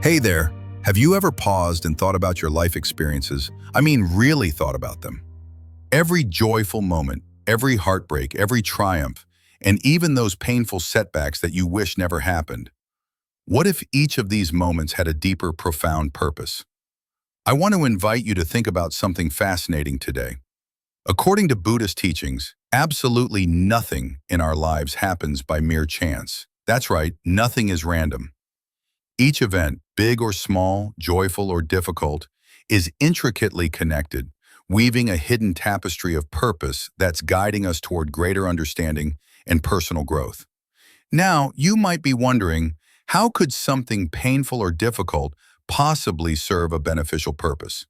Hey there, have you ever paused and thought about your life experiences? I mean, really thought about them. Every joyful moment, every heartbreak, every triumph, and even those painful setbacks that you wish never happened. What if each of these moments had a deeper, profound purpose? I want to invite you to think about something fascinating today. According to Buddhist teachings, absolutely nothing in our lives happens by mere chance. That's right, nothing is random. Each event, big or small, joyful or difficult, is intricately connected, weaving a hidden tapestry of purpose that's guiding us toward greater understanding and personal growth. Now, you might be wondering, how could something painful or difficult possibly serve a beneficial purpose?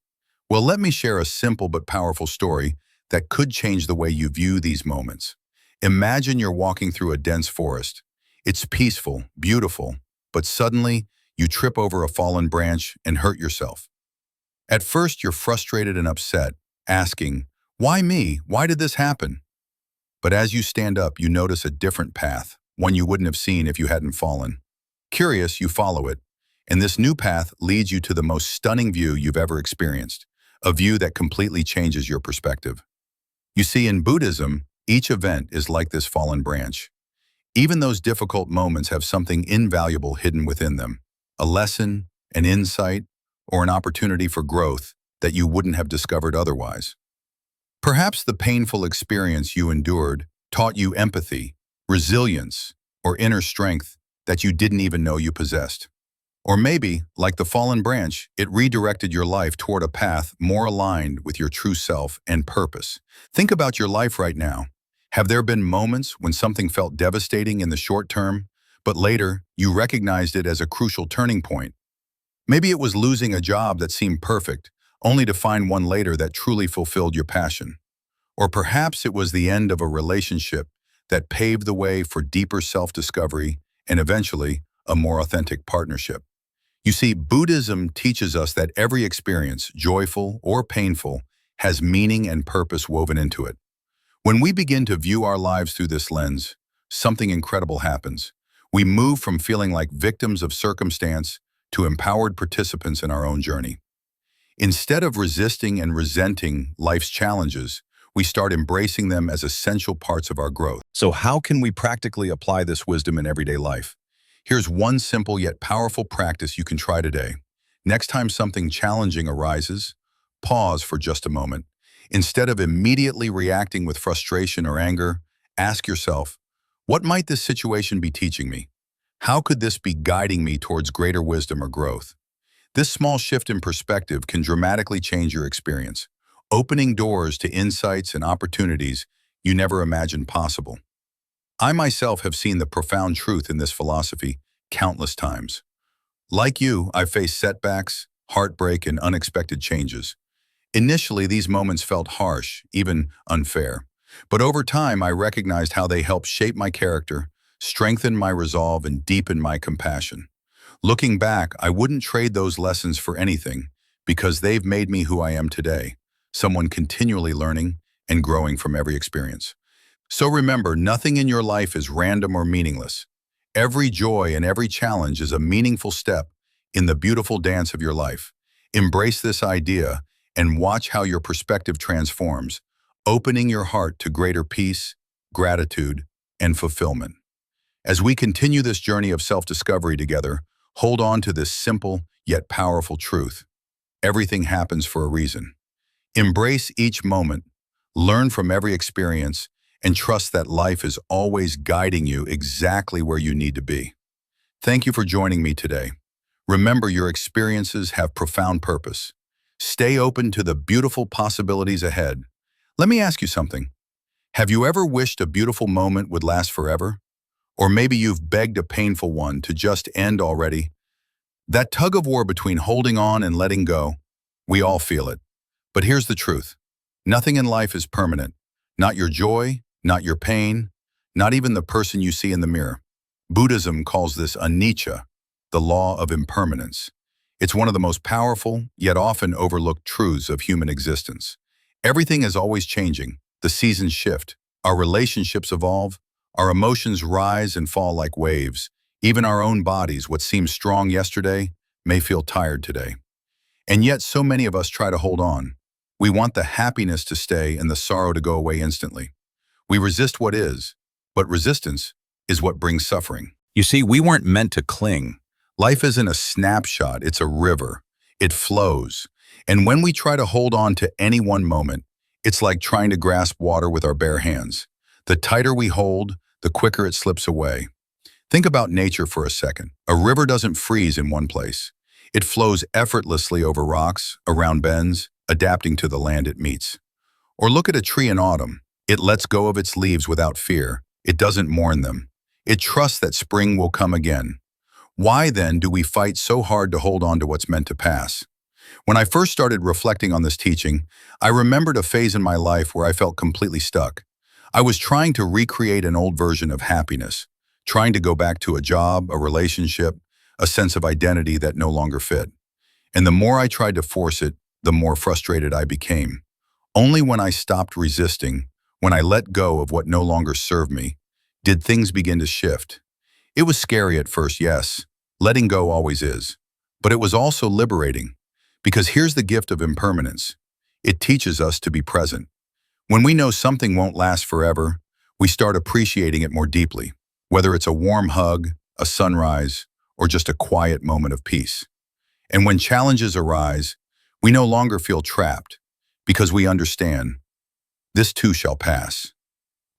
Well, let me share a simple but powerful story that could change the way you view these moments. Imagine you're walking through a dense forest. It's peaceful, beautiful, but suddenly, you trip over a fallen branch and hurt yourself. At first, you're frustrated and upset, asking, "Why me? Why did this happen?" But as you stand up, you notice a different path, one you wouldn't have seen if you hadn't fallen. Curious, you follow it, and this new path leads you to the most stunning view you've ever experienced, a view that completely changes your perspective. You see, in Buddhism, each event is like this fallen branch. Even those difficult moments have something invaluable hidden within them. A lesson, an insight, or an opportunity for growth that you wouldn't have discovered otherwise. Perhaps the painful experience you endured taught you empathy, resilience, or inner strength that you didn't even know you possessed. Or maybe, like the fallen branch, it redirected your life toward a path more aligned with your true self and purpose. Think about your life right now. Have there been moments when something felt devastating in the short term, but later you recognized it as a crucial turning point? Maybe it was losing a job that seemed perfect, only to find one later that truly fulfilled your passion. Or perhaps it was the end of a relationship that paved the way for deeper self-discovery and eventually a more authentic partnership. You see, Buddhism teaches us that every experience, joyful or painful, has meaning and purpose woven into it. When we begin to view our lives through this lens, something incredible happens. We move from feeling like victims of circumstance to empowered participants in our own journey. Instead of resisting and resenting life's challenges, we start embracing them as essential parts of our growth. So how can we practically apply this wisdom in everyday life? Here's one simple yet powerful practice you can try today. Next time something challenging arises, pause for just a moment. Instead of immediately reacting with frustration or anger, ask yourself, what might this situation be teaching me? How could this be guiding me towards greater wisdom or growth? This small shift in perspective can dramatically change your experience, opening doors to insights and opportunities you never imagined possible. I myself have seen the profound truth in this philosophy countless times. Like you, I've faced setbacks, heartbreak, and unexpected changes. Initially, these moments felt harsh, even unfair. But over time, I recognized how they helped shape my character, strengthen my resolve, and deepen my compassion. Looking back, I wouldn't trade those lessons for anything because they've made me who I am today, someone continually learning and growing from every experience. So remember, nothing in your life is random or meaningless. Every joy and every challenge is a meaningful step in the beautiful dance of your life. Embrace this idea and watch how your perspective transforms, opening your heart to greater peace, gratitude, and fulfillment. As we continue this journey of self-discovery together, hold on to this simple yet powerful truth. Everything happens for a reason. Embrace each moment, learn from every experience, and trust that life is always guiding you exactly where you need to be. Thank you for joining me today. Remember, your experiences have profound purpose. Stay open to the beautiful possibilities ahead. Let me ask you something. Have you ever wished a beautiful moment would last forever? Or maybe you've begged a painful one to just end already? That tug of war between holding on and letting go, we all feel it. But here's the truth. Nothing in life is permanent. Not your joy, not your pain, not even the person you see in the mirror. Buddhism calls this anicca, the law of impermanence. It's one of the most powerful, yet often overlooked truths of human existence. Everything is always changing. The seasons shift. Our relationships evolve. Our emotions rise and fall like waves. Even our own bodies, what seemed strong yesterday, may feel tired today. And yet so many of us try to hold on. We want the happiness to stay and the sorrow to go away instantly. We resist what is, but resistance is what brings suffering. You see, we weren't meant to cling. Life isn't a snapshot, it's a river. It flows. And when we try to hold on to any one moment, it's like trying to grasp water with our bare hands. The tighter we hold, the quicker it slips away. Think about nature for a second. A river doesn't freeze in one place. It flows effortlessly over rocks, around bends, adapting to the land it meets. Or look at a tree in autumn. It lets go of its leaves without fear. It doesn't mourn them. It trusts that spring will come again. Why then do we fight so hard to hold on to what's meant to pass? When I first started reflecting on this teaching, I remembered a phase in my life where I felt completely stuck. I was trying to recreate an old version of happiness, trying to go back to a job, a relationship, a sense of identity that no longer fit. And the more I tried to force it, the more frustrated I became. Only when I stopped resisting, when I let go of what no longer served me, did things begin to shift. It was scary at first, yes. Letting go always is. But it was also liberating. Because here's the gift of impermanence. It teaches us to be present. When we know something won't last forever, we start appreciating it more deeply, whether it's a warm hug, a sunrise, or just a quiet moment of peace. And when challenges arise, we no longer feel trapped because we understand, this too shall pass.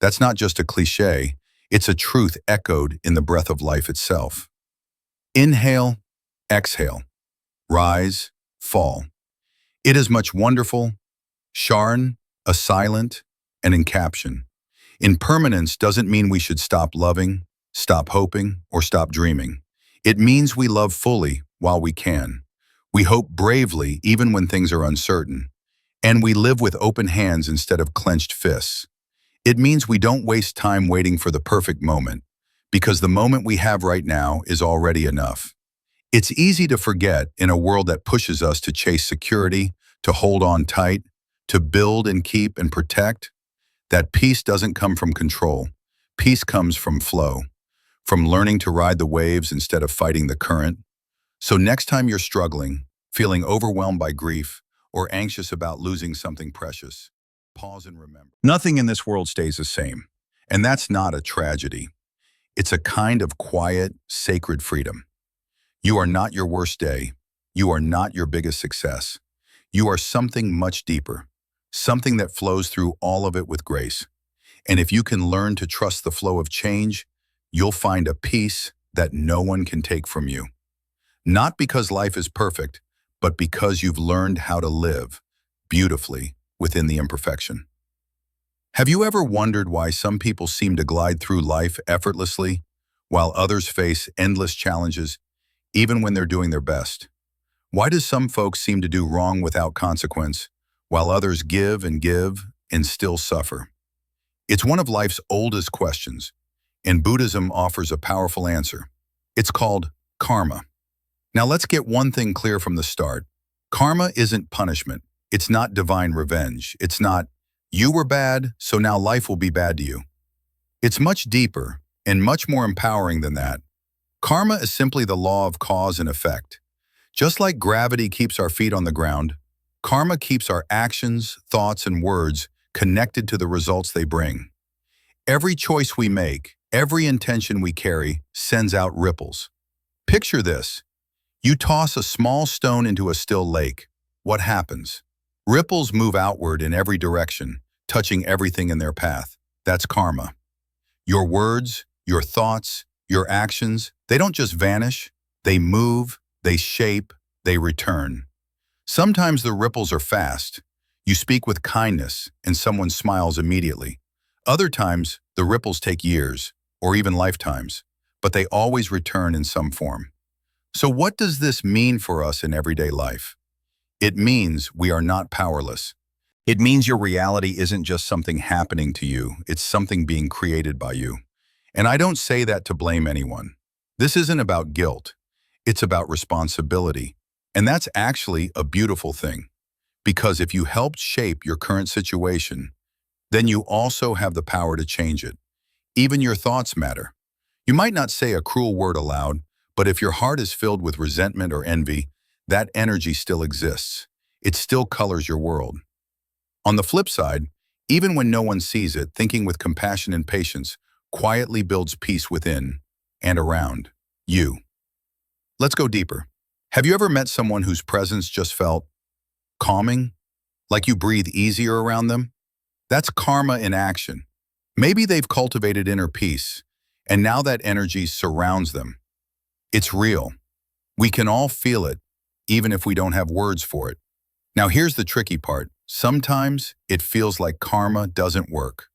That's not just a cliche, it's a truth echoed in the breath of life itself. Inhale, exhale, rise, fall. It is much wonderful, Sharon, a silent, and in caption. Impermanence doesn't mean we should stop loving, stop hoping, or stop dreaming. It means we love fully while we can. We hope bravely even when things are uncertain. And we live with open hands instead of clenched fists. It means we don't waste time waiting for the perfect moment, because the moment we have right now is already enough. It's easy to forget in a world that pushes us to chase security, to hold on tight, to build and keep and protect, that peace doesn't come from control. Peace comes from flow, from learning to ride the waves instead of fighting the current. So next time you're struggling, feeling overwhelmed by grief, or anxious about losing something precious, pause and remember. Nothing in this world stays the same, and that's not a tragedy. It's a kind of quiet, sacred freedom. You are not your worst day. You are not your biggest success. You are something much deeper, something that flows through all of it with grace. And if you can learn to trust the flow of change, you'll find a peace that no one can take from you. Not because life is perfect, but because you've learned how to live beautifully within the imperfection. Have you ever wondered why some people seem to glide through life effortlessly, while others face endless challenges, even when they're doing their best? Why do some folks seem to do wrong without consequence, while others give and still suffer? It's one of life's oldest questions, and Buddhism offers a powerful answer. It's called karma. Now let's get one thing clear from the start. Karma isn't punishment. It's not divine revenge. It's not, you were bad, so now life will be bad to you. It's much deeper and much more empowering than that. Karma is simply the law of cause and effect. Just like gravity keeps our feet on the ground, karma keeps our actions, thoughts, and words connected to the results they bring. Every choice we make, every intention we carry, sends out ripples. Picture this. You toss a small stone into a still lake. What happens? Ripples move outward in every direction, touching everything in their path. That's karma. Your words, your thoughts, your actions, they don't just vanish. They move, they shape, they return. Sometimes the ripples are fast. You speak with kindness and someone smiles immediately. Other times, the ripples take years or even lifetimes, but they always return in some form. So what does this mean for us in everyday life? It means we are not powerless. It means your reality isn't just something happening to you, it's something being created by you. And I don't say that to blame anyone. This isn't about guilt. It's about responsibility. And that's actually a beautiful thing. Because if you helped shape your current situation, then you also have the power to change it. Even your thoughts matter. You might not say a cruel word aloud, But if your heart is filled with resentment or envy, that energy still exists. It still colors your world. On the flip side, even when no one sees it, thinking with compassion and patience quietly builds peace within and around you. Let's go deeper. Have you ever met someone whose presence just felt calming, like you breathe easier around them? That's karma in action. Maybe they've cultivated inner peace, and now that energy surrounds them. It's real. We can all feel it, even if we don't have words for it. Now here's the tricky part. Sometimes it feels like karma doesn't work.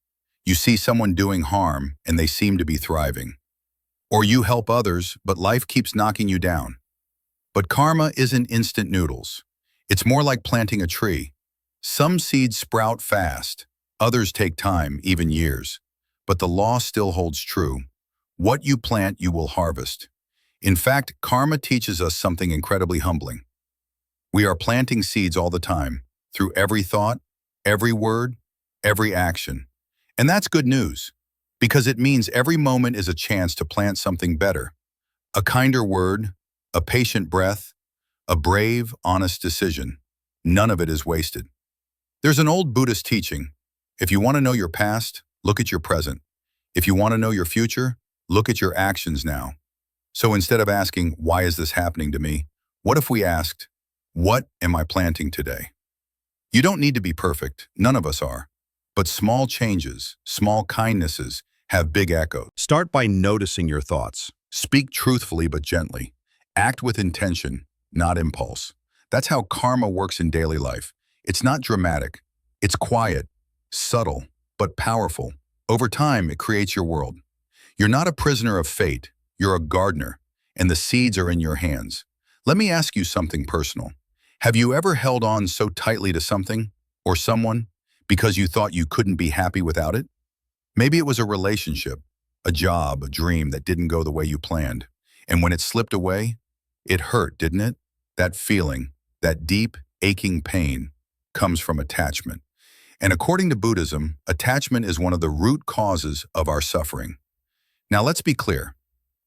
You see someone doing harm and they seem to be thriving. Or you help others, but life keeps knocking you down. But karma isn't instant noodles. It's more like planting a tree. Some seeds sprout fast, others take time, even years. But the law still holds true. What you plant, you will harvest. In fact, karma teaches us something incredibly humbling. We are planting seeds all the time, through every thought, every word, every action. And that's good news, because it means every moment is a chance to plant something better. A kinder word, a patient breath, a brave, honest decision. None of it is wasted. There's an old Buddhist teaching. If you want to know your past, look at your present. If you want to know your future, look at your actions now. So instead of asking, why is this happening to me? What if we asked, what am I planting today? You don't need to be perfect. None of us are. But small changes, small kindnesses have big echoes. Start by noticing your thoughts. Speak truthfully but gently. Act with intention, not impulse. That's how karma works in daily life. It's not dramatic. It's quiet, subtle, but powerful. Over time, it creates your world. You're not a prisoner of fate. You're a gardener, and the seeds are in your hands. Let me ask you something personal. Have you ever held on so tightly to something or someone because you thought you couldn't be happy without it? Maybe it was a relationship, a job, a dream that didn't go the way you planned. And when it slipped away, it hurt, didn't it? That feeling, that deep, aching pain comes from attachment. And according to Buddhism, attachment is one of the root causes of our suffering. Now let's be clear.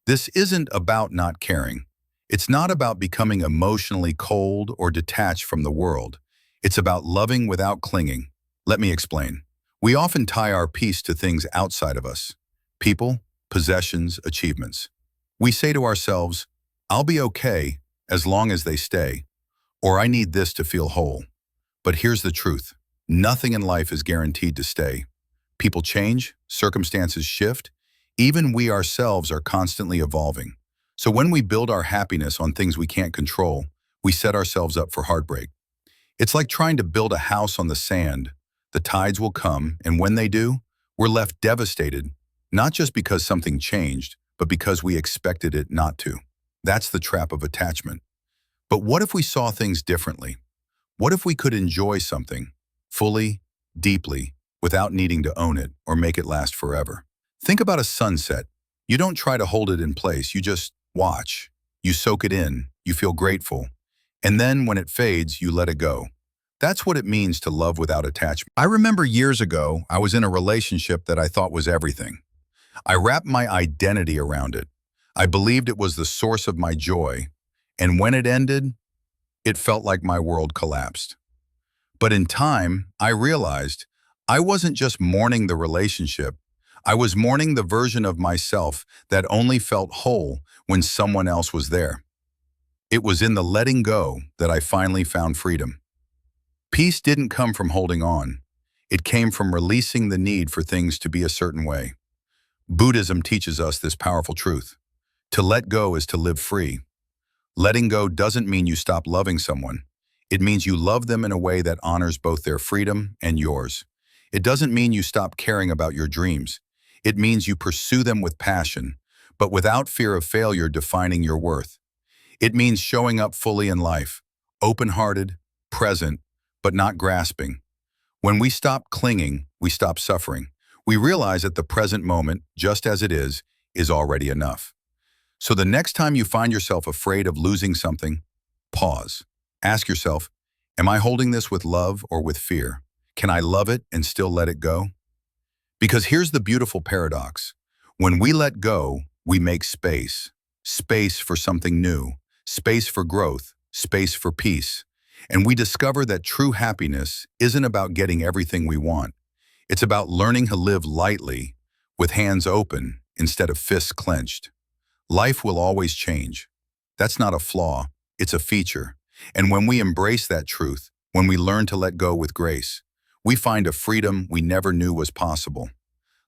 This isn't about not caring. It's not about becoming emotionally cold or detached from the world. It's about loving without clinging. Let me explain. We often tie our peace to things outside of us. People, possessions, achievements. We say to ourselves, I'll be okay as long as they stay, or I need this to feel whole. But here's the truth. Nothing in life is guaranteed to stay. People change, circumstances shift. Even we ourselves are constantly evolving. So when we build our happiness on things we can't control, we set ourselves up for heartbreak. It's like trying to build a house on the sand. The tides will come, and when they do, we're left devastated, not just because something changed, but because we expected it not to. That's the trap of attachment. But what if we saw things differently? What if we could enjoy something fully, deeply, without needing to own it or make it last forever? Think about a sunset. You don't try to hold it in place, you just watch. You soak it in, you feel grateful. And then when it fades, you let it go. That's what it means to love without attachment. I remember years ago, I was in a relationship that I thought was everything. I wrapped my identity around it. I believed it was the source of my joy. And when it ended, it felt like my world collapsed. But in time, I realized I wasn't just mourning the relationship. I was mourning the version of myself that only felt whole when someone else was there. It was in the letting go that I finally found freedom. Peace didn't come from holding on. It came from releasing the need for things to be a certain way. Buddhism teaches us this powerful truth. To let go is to live free. Letting go doesn't mean you stop loving someone. It means you love them in a way that honors both their freedom and yours. It doesn't mean you stop caring about your dreams. It means you pursue them with passion, but without fear of failure defining your worth. It means showing up fully in life, open-hearted, present, but not grasping. When we stop clinging, we stop suffering. We realize that the present moment, just as it is already enough. So the next time you find yourself afraid of losing something, pause. Ask yourself, am I holding this with love or with fear? Can I love it and still let it go? Because here's the beautiful paradox. When we let go, we make space. space for something new, space for growth, space for peace. And we discover that true happiness isn't about getting everything we want. It's about learning to live lightly, with hands open instead of fists clenched. Life will always change. That's not a flaw, it's a feature. And when we embrace that truth, when we learn to let go with grace, we find a freedom we never knew was possible.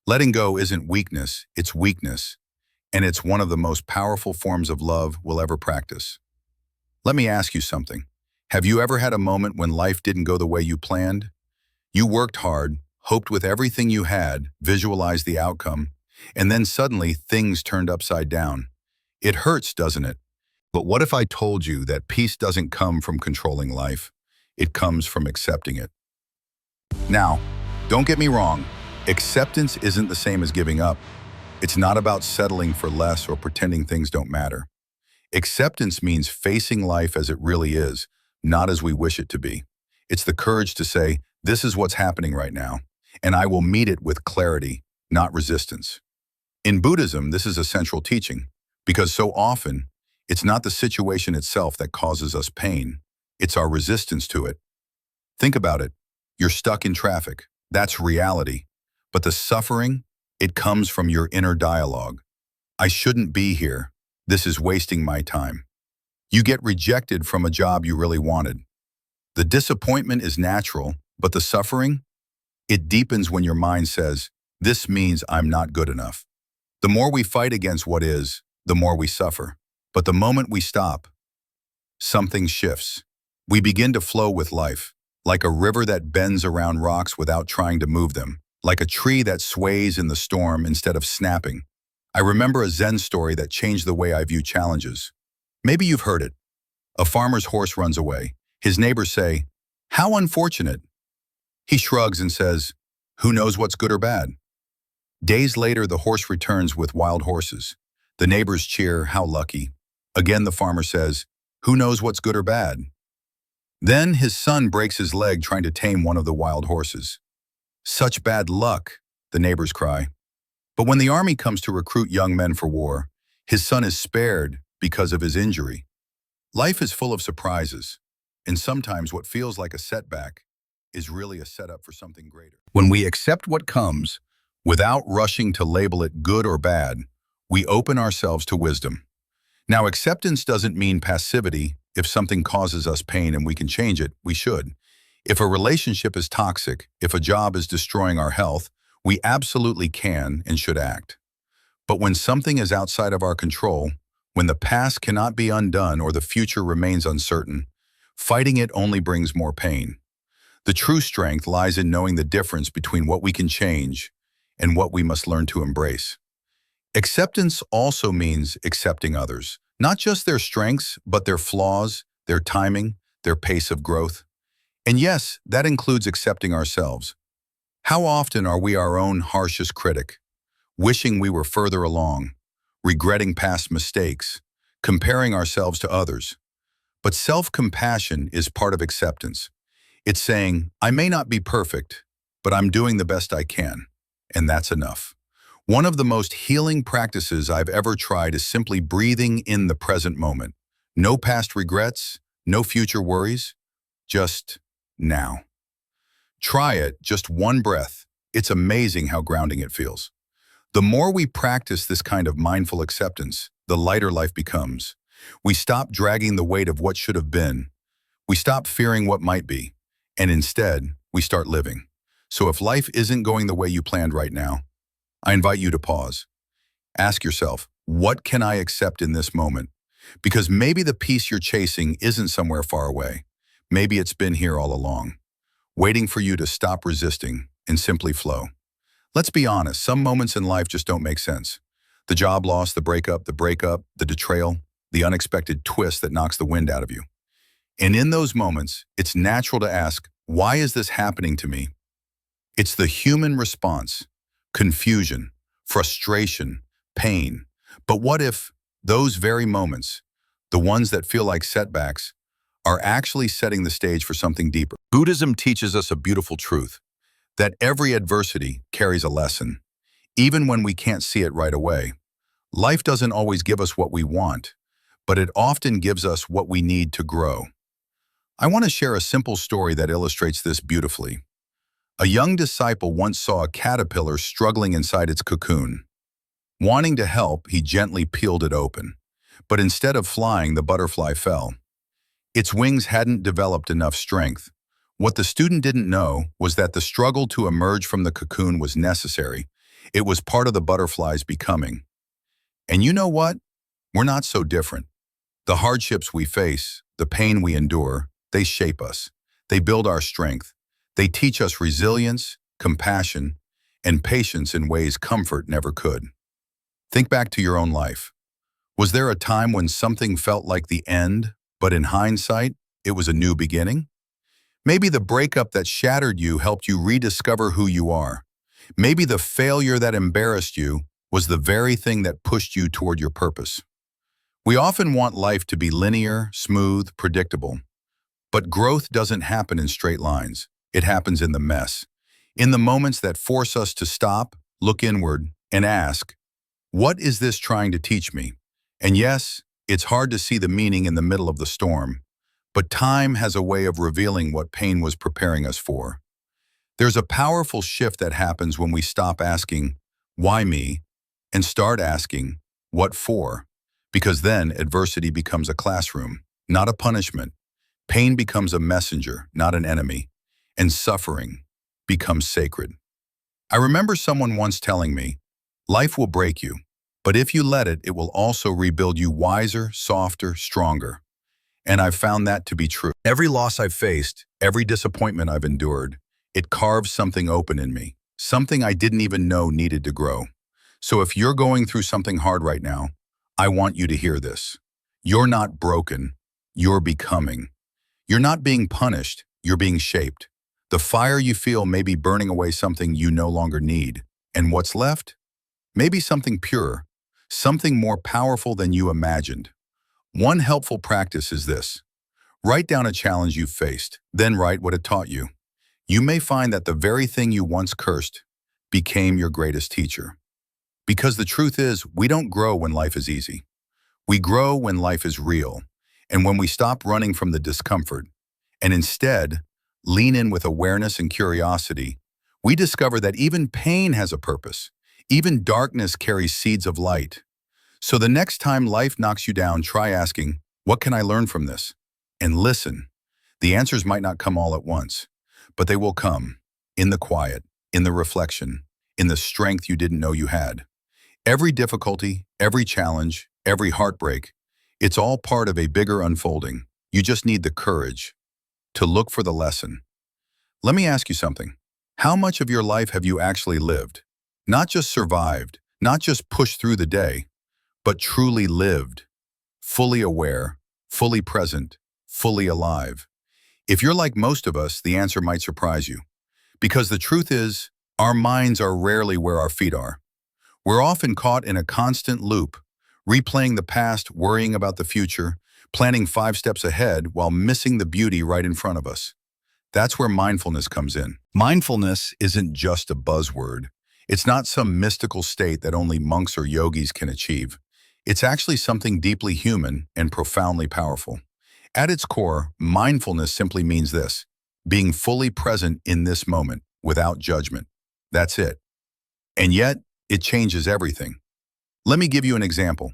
Letting go isn't weakness, it's weakness. And it's one of the most powerful forms of love we'll ever practice. Let me ask you something. Have you ever had a moment when life didn't go the way you planned? You worked hard, hoped with everything you had, visualized the outcome, and then suddenly things turned upside down. It hurts, doesn't it? But what if I told you that peace doesn't come from controlling life? It comes from accepting it. Now, don't get me wrong, acceptance isn't the same as giving up. It's not about settling for less or pretending things don't matter. Acceptance means facing life as it really is, not as we wish it to be. It's the courage to say, this is what's happening right now, and I will meet it with clarity, not resistance. In Buddhism, this is a central teaching, because so often, it's not the situation itself that causes us pain, it's our resistance to it. Think about it. You're stuck in traffic. That's reality. But the suffering, it comes from your inner dialogue. I shouldn't be here. This is wasting my time. You get rejected from a job you really wanted. The disappointment is natural, but the suffering, it deepens when your mind says, this means I'm not good enough. The more we fight against what is, the more we suffer. But the moment we stop, something shifts. We begin to flow with life, like a river that bends around rocks without trying to move them, like a tree that sways in the storm instead of snapping. I remember a Zen story that changed the way I view challenges. Maybe you've heard it. A farmer's horse runs away. His neighbors say, "How unfortunate." He shrugs and says, "Who knows what's good or bad?" Days later, the horse returns with wild horses. The neighbors cheer, "How lucky." Again, the farmer says, "Who knows what's good or bad?" Then his son breaks his leg trying to tame one of the wild horses. "Such bad luck," the neighbors cry. But when the army comes to recruit young men for war, his son is spared because of his injury. Life is full of surprises, and sometimes what feels like a setback is really a setup for something greater. When we accept what comes, without rushing to label it good or bad, we open ourselves to wisdom. Now, acceptance doesn't mean passivity. If something causes us pain and we can change it, we should. If a relationship is toxic, if a job is destroying our health, we absolutely can and should act. But when something is outside of our control, when the past cannot be undone or the future remains uncertain, fighting it only brings more pain. The true strength lies in knowing the difference between what we can change and what we must learn to embrace. Acceptance also means accepting others, not just their strengths, but their flaws, their timing, their pace of growth. And yes, that includes accepting ourselves. How often are we our own harshest critic, wishing we were further along, regretting past mistakes, comparing ourselves to others? But self-compassion is part of acceptance. It's saying, I may not be perfect, but I'm doing the best I can, and that's enough. One of the most healing practices I've ever tried is simply breathing in the present moment. No past regrets, no future worries, just now. Try it, just one breath. It's amazing how grounding it feels. The more we practice this kind of mindful acceptance, the lighter life becomes. We stop dragging the weight of what should have been. We stop fearing what might be. And instead, we start living. So if life isn't going the way you planned right now, I invite you to pause. Ask yourself, what can I accept in this moment? Because maybe the peace you're chasing isn't somewhere far away. Maybe it's been here all along, waiting for you to stop resisting and simply flow. Let's be honest, some moments in life just don't make sense. The job loss, the breakup, the betrayal, the unexpected twist that knocks the wind out of you. And in those moments, it's natural to ask, why is this happening to me? It's the human response, confusion, frustration, pain. But what if those very moments, the ones that feel like setbacks, are actually setting the stage for something deeper? Buddhism teaches us a beautiful truth, that every adversity carries a lesson, even when we can't see it right away. Life doesn't always give us what we want, but it often gives us what we need to grow. I want to share a simple story that illustrates this beautifully. A young disciple once saw a caterpillar struggling inside its cocoon. Wanting to help, he gently peeled it open. But instead of flying, the butterfly fell. Its wings hadn't developed enough strength. What the student didn't know was that the struggle to emerge from the cocoon was necessary. It was part of the butterfly's becoming. And you know what? We're not so different. The hardships we face, the pain we endure, they shape us. They build our strength. They teach us resilience, compassion, and patience in ways comfort never could. Think back to your own life. Was there a time when something felt like the end, but in hindsight, it was a new beginning? Maybe the breakup that shattered you helped you rediscover who you are. Maybe the failure that embarrassed you was the very thing that pushed you toward your purpose. We often want life to be linear, smooth, predictable. But growth doesn't happen in straight lines. It happens in the mess. In the moments that force us to stop, look inward, and ask, what is this trying to teach me? And yes, it's hard to see the meaning in the middle of the storm, but time has a way of revealing what pain was preparing us for. There's a powerful shift that happens when we stop asking, why me? And start asking, what for? Because then adversity becomes a classroom, not a punishment. Pain becomes a messenger, not an enemy. And suffering becomes sacred. I remember someone once telling me, life will break you, but if you let it, it will also rebuild you wiser, softer, stronger. And I've found that to be true. Every loss I've faced, every disappointment I've endured, it carves something open in me, something I didn't even know needed to grow. So if you're going through something hard right now, I want you to hear this. You're not broken, you're becoming. You're not being punished, you're being shaped. The fire you feel may be burning away something you no longer need. And what's left? Maybe something pure, something more powerful than you imagined. One helpful practice is this. Write down a challenge you've faced, then write what it taught you. You may find that the very thing you once cursed became your greatest teacher. Because the truth is, we don't grow when life is easy. We grow when life is real, and when we stop running from the discomfort, and instead lean in with awareness and curiosity, we discover that even pain has a purpose. Even darkness carries seeds of light. So the next time life knocks you down, try asking, what can I learn from this? And listen. The answers might not come all at once, but they will come in the quiet, in the reflection, in the strength you didn't know you had. Every difficulty, every challenge, every heartbreak, it's all part of a bigger unfolding. You just need the courage to look for the lesson. Let me ask you something. How much of your life have you actually lived? Not just survived, not just pushed through the day, but truly lived, fully aware, fully present, fully alive. If you're like most of us, the answer might surprise you. Because the truth is, our minds are rarely where our feet are. We're often caught in a constant loop, replaying the past, worrying about the future, planning 5 steps ahead while missing the beauty right in front of us. That's where mindfulness comes in. Mindfulness isn't just a buzzword. It's not some mystical state that only monks or yogis can achieve. It's actually something deeply human and profoundly powerful. At its core, mindfulness simply means this: being fully present in this moment, without judgment. That's it. And yet, it changes everything. Let me give you an example.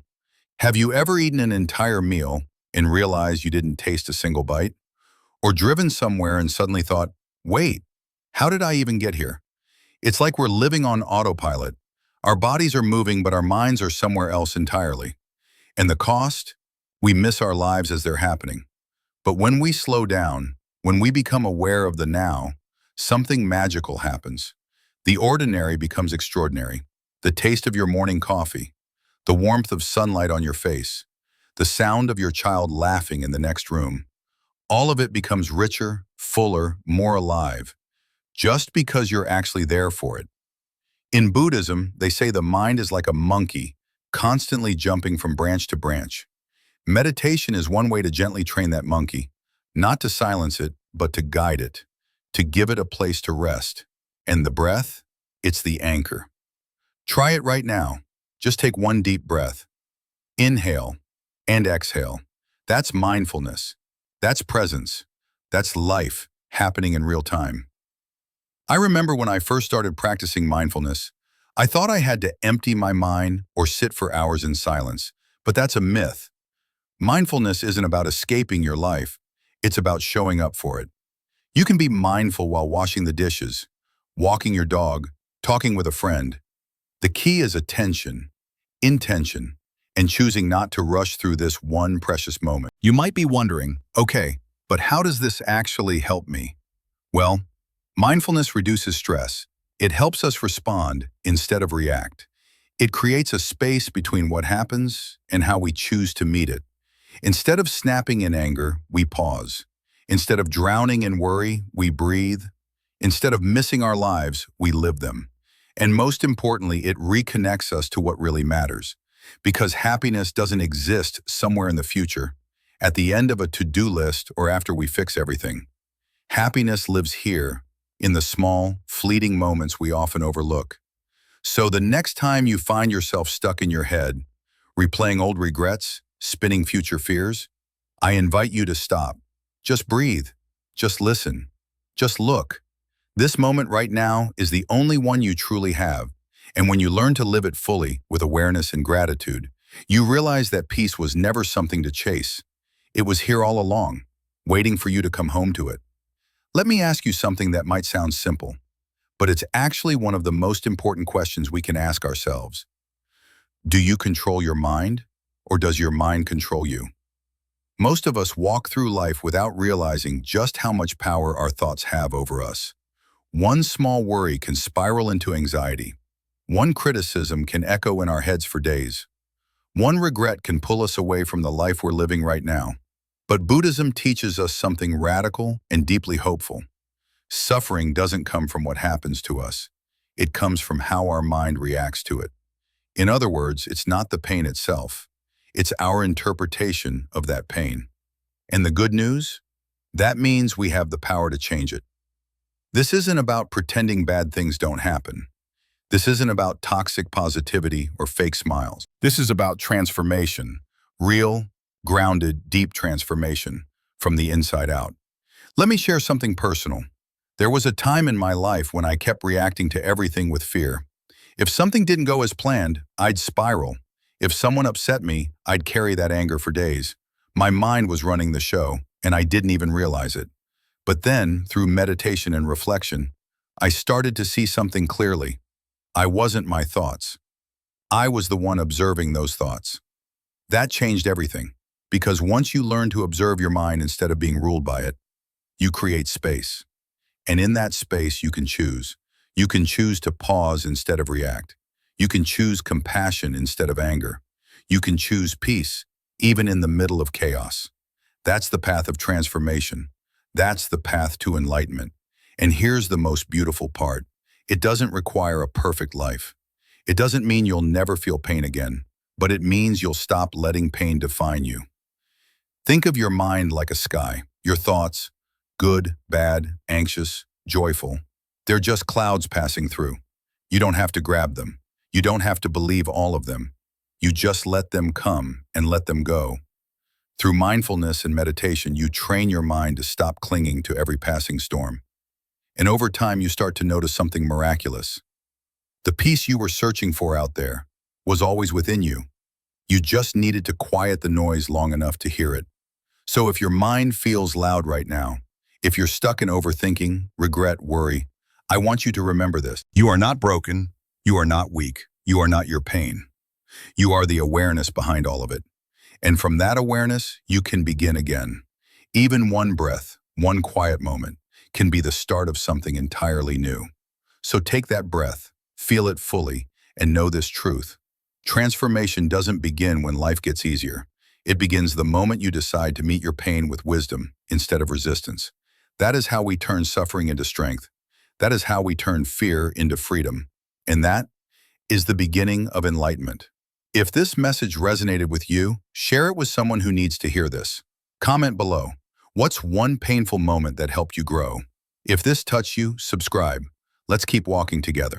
Have you ever eaten an entire meal and realized you didn't taste a single bite? Or driven somewhere and suddenly thought, wait, how did I even get here? It's like we're living on autopilot. Our bodies are moving, but our minds are somewhere else entirely. And the cost? We miss our lives as they're happening. But when we slow down, when we become aware of the now, something magical happens. The ordinary becomes extraordinary. The taste of your morning coffee, the warmth of sunlight on your face, the sound of your child laughing in the next room. All of it becomes richer, fuller, more alive, just because you're actually there for it. In Buddhism, they say the mind is like a monkey, constantly jumping from branch to branch. Meditation is one way to gently train that monkey, not to silence it, but to guide it, to give it a place to rest. And the breath? It's the anchor. Try it right now. Just take one deep breath. Inhale and exhale. That's mindfulness. That's presence. That's life happening in real time. I remember when I first started practicing mindfulness, I thought I had to empty my mind or sit for hours in silence, but that's a myth. Mindfulness isn't about escaping your life. It's about showing up for it. You can be mindful while washing the dishes, walking your dog, talking with a friend. The key is attention, intention, and choosing not to rush through this one precious moment. You might be wondering, okay, but how does this actually help me? Well, mindfulness reduces stress. It helps us respond instead of react. It creates a space between what happens and how we choose to meet it. Instead of snapping in anger, we pause. Instead of drowning in worry, we breathe. Instead of missing our lives, we live them. And most importantly, it reconnects us to what really matters. Because happiness doesn't exist somewhere in the future, at the end of a to-do list or after we fix everything. Happiness lives here, in the small, fleeting moments we often overlook. So the next time you find yourself stuck in your head, replaying old regrets, spinning future fears, I invite you to stop. Just breathe. Just listen. Just look. This moment right now is the only one you truly have. And when you learn to live it fully with awareness and gratitude, you realize that peace was never something to chase. It was here all along, waiting for you to come home to it. Let me ask you something that might sound simple, but it's actually one of the most important questions we can ask ourselves. Do you control your mind, or does your mind control you? Most of us walk through life without realizing just how much power our thoughts have over us. One small worry can spiral into anxiety. One criticism can echo in our heads for days. One regret can pull us away from the life we're living right now. But Buddhism teaches us something radical and deeply hopeful. Suffering doesn't come from what happens to us. It comes from how our mind reacts to it. In other words, it's not the pain itself. It's our interpretation of that pain. And the good news? That means we have the power to change it. This isn't about pretending bad things don't happen. This isn't about toxic positivity or fake smiles. This is about transformation, real, grounded, deep transformation from the inside out. Let me share something personal. There was a time in my life when I kept reacting to everything with fear. If something didn't go as planned, I'd spiral. If someone upset me, I'd carry that anger for days. My mind was running the show, and I didn't even realize it. But then, through meditation and reflection, I started to see something clearly. I wasn't my thoughts. I was the one observing those thoughts. That changed everything, because once you learn to observe your mind instead of being ruled by it, you create space. And in that space, you can choose. You can choose to pause instead of react. You can choose compassion instead of anger. You can choose peace, even in the middle of chaos. That's the path of transformation. That's the path to enlightenment. And here's the most beautiful part. It doesn't require a perfect life. It doesn't mean you'll never feel pain again, but it means you'll stop letting pain define you. Think of your mind like a sky. Your thoughts, good, bad, anxious, joyful, they're just clouds passing through. You don't have to grab them. You don't have to believe all of them. You just let them come and let them go. Through mindfulness and meditation, you train your mind to stop clinging to every passing storm. And over time, you start to notice something miraculous. The peace you were searching for out there was always within you. You just needed to quiet the noise long enough to hear it. So if your mind feels loud right now, if you're stuck in overthinking, regret, worry, I want you to remember this. You are not broken. You are not weak. You are not your pain. You are the awareness behind all of it. And from that awareness, you can begin again. Even one breath, one quiet moment, can be the start of something entirely new. So take that breath, feel it fully, and know this truth. Transformation doesn't begin when life gets easier. It begins the moment you decide to meet your pain with wisdom instead of resistance. That is how we turn suffering into strength. That is how we turn fear into freedom. And that is the beginning of enlightenment. If this message resonated with you, share it with someone who needs to hear this. Comment below. What's one painful moment that helped you grow? If this touched you, subscribe. Let's keep walking together.